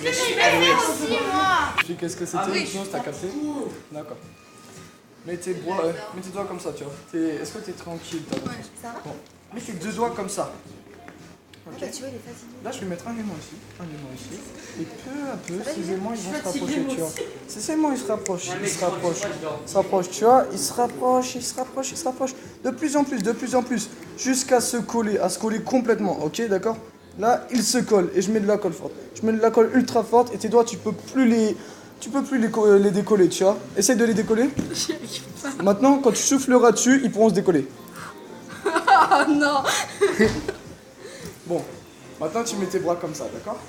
C'est ce que je vais faire aussi, moi. Tu sais qu'est-ce que c'était l'hypnose, t'as capté? D'accord. Mets tes doigts comme ça, tu vois. Est-ce que t'es tranquille? Ça va? Bon. Mets tes deux doigts comme ça. Ah bah tu vois, il est fatigué. Là, je vais mettre un aimant ici. Et peu à peu, ces aimants, ils vont se rapprocher, tu vois. Ces aimants, ils se rapprochent, tu vois. Ils se rapprochent. De plus en plus. Jusqu'à se coller, complètement, ok, d'accord? Là, ils se collent et je mets de la colle forte. Je mets de la colle ultra forte et tes doigts, tu peux plus les décoller, tu vois. Essaye de les décoller. J'y arrive pas. Maintenant, quand tu souffleras dessus, ils pourront se décoller. Oh non. Bon, maintenant tu mets tes bras comme ça, d'accord?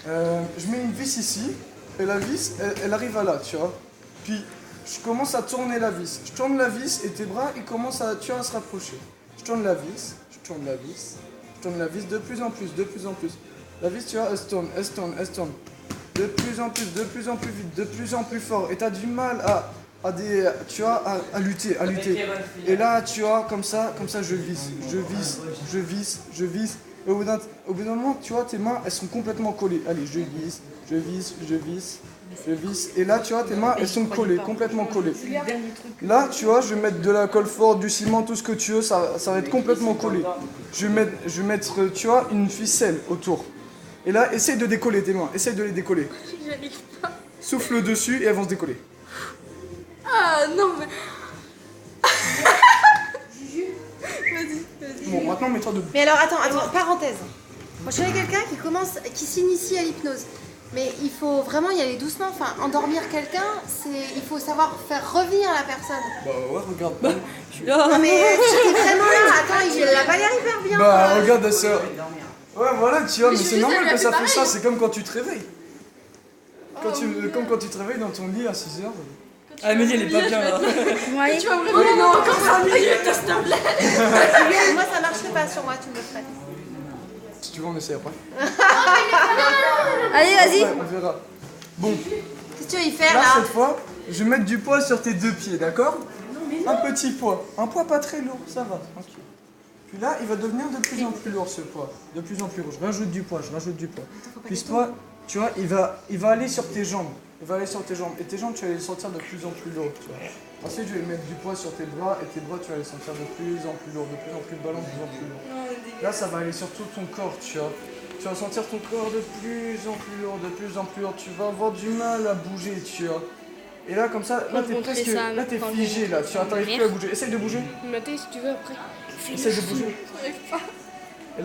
Je mets une vis ici, et la vis, elle arrive à là, tu vois. Puis, je commence à tourner la vis. Je tourne la vis et tes bras, ils commencent à se rapprocher. Je tourne la vis, de plus en plus. La vis, tu vois, elle se tourne. De plus en plus vite, de plus en plus fort. Et t'as du mal à lutter. Et là, tu vois, comme ça, je visse. Et au bout d'un moment, tu vois, tes mains, elles sont complètement collées. Allez, je visse. Et là, tu vois, tes mains, elles sont collées, complètement collées. Là, tu vois, je vais mettre de la colle forte, du ciment, tout ce que tu veux, ça va être complètement collé. Je vais mettre, tu vois, une ficelle autour. Et là, essaye de décoller tes mains, essaye de les décoller. J'y arrive pas. Souffle dessus et elles vont se décoller. Ah non mais... Vas-y. Bon, maintenant mets-toi debout. Mais alors attends, parenthèse. Moi je connais quelqu'un qui s'initie à l'hypnose. Mais il faut vraiment y aller doucement. Enfin, endormir quelqu'un, il faut savoir faire revenir la personne. Bah ouais, regarde. Je suis là. Non mais j'étais vraiment là. Attends, il a pas l'air hyper bien. Bah regarde ça. Ouais, voilà, tu vois, mais c'est normal que ça fait ça. C'est comme quand tu te réveilles. Comme quand tu te réveilles dans ton lit à 6h. Ah mais elle est pas bien là. Ouais. Tu vas vraiment non, encore 5 minutes, s'il te plaît. Moi ça marcherait pas sur moi, tu me le ferais. Si tu veux, on essaie après. Allez, vas-y. Ouais, on verra. Bon, Qu'est-ce que tu veux y faire là, là? cette fois, je vais mettre du poids sur tes deux pieds, d'accord? Un petit poids. Un poids pas très lourd, ça va, tranquille. Puis là, il va devenir de plus en plus lourd ce poids. De plus en plus lourd. Je rajoute du poids. Puis toi, tu vois, il va aller sur tes jambes. Et tes jambes, tu vas les sentir de plus en plus lourdes, tu vois. Ensuite, je vais mettre du poids sur tes bras. Et tes bras, tu vas les sentir de plus en plus lourds, de plus en plus ballants, de plus en plus lourds. Là, ça va aller sur tout ton corps, tu vois. Tu vas sentir ton corps de plus en plus lourd, Tu vas avoir du mal à bouger, tu vois. Et là, comme ça, là, t'es figé, là. Tu n'arrives plus à bouger. Essaye de bouger. Mathé, si tu veux après. Essaye de bouger. J'arrive pas. Et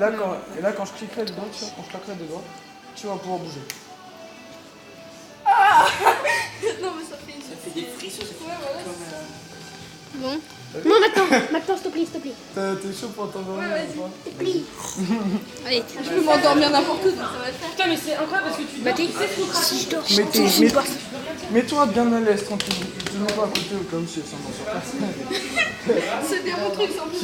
là, quand je cliquerai dedans, tu vois, quand je claquerai dedans, tu vas pouvoir bouger. Non mais ça fait des frissons, ça fait Bon. Non, maintenant, s'il te plaît. T'es chaud pour t'endormir ou pas? S'il te plaît. Allez, je peux m'endormir n'importe où, ça va le faire. Putain mais c'est incroyable parce que tu Mathé, si je dors, Mets-toi bien à l'aise, tranquille. Je te mets pas à côté au cas où si elle s'endort sur place. c'est bien mon truc, sans plus.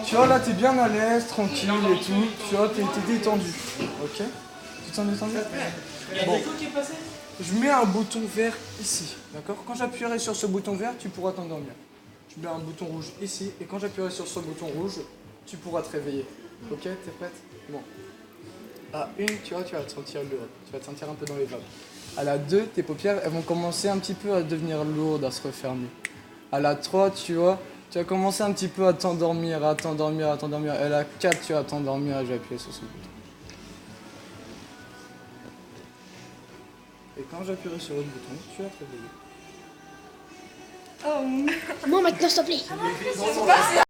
Tu vois, là, t'es bien à l'aise, tranquille et tout. Tu vois, t'es détendu. Ok? Tu te sens détendu? Bon. Je mets un bouton vert ici, d'accord? Quand j'appuierai sur ce bouton vert, tu pourras t'endormir. Je mets un bouton rouge ici, et quand j'appuierai sur ce bouton rouge, tu pourras te réveiller. Ok? T'es prête? Bon. À 1, tu vois, tu vas te sentir lourde. Tu vas te sentir un peu dans les vapes. À la 2, tes paupières, elles vont commencer un petit peu à devenir lourdes, à se refermer. À la 3, tu vois, tu vas commencer un petit peu à t'endormir. Et à la 4, tu vas t'endormir, et je vais appuyer sur ce bouton. Et quand j'appuierai sur l'autre bouton, tu vas te réveiller. Non, maintenant, s'il te plaît.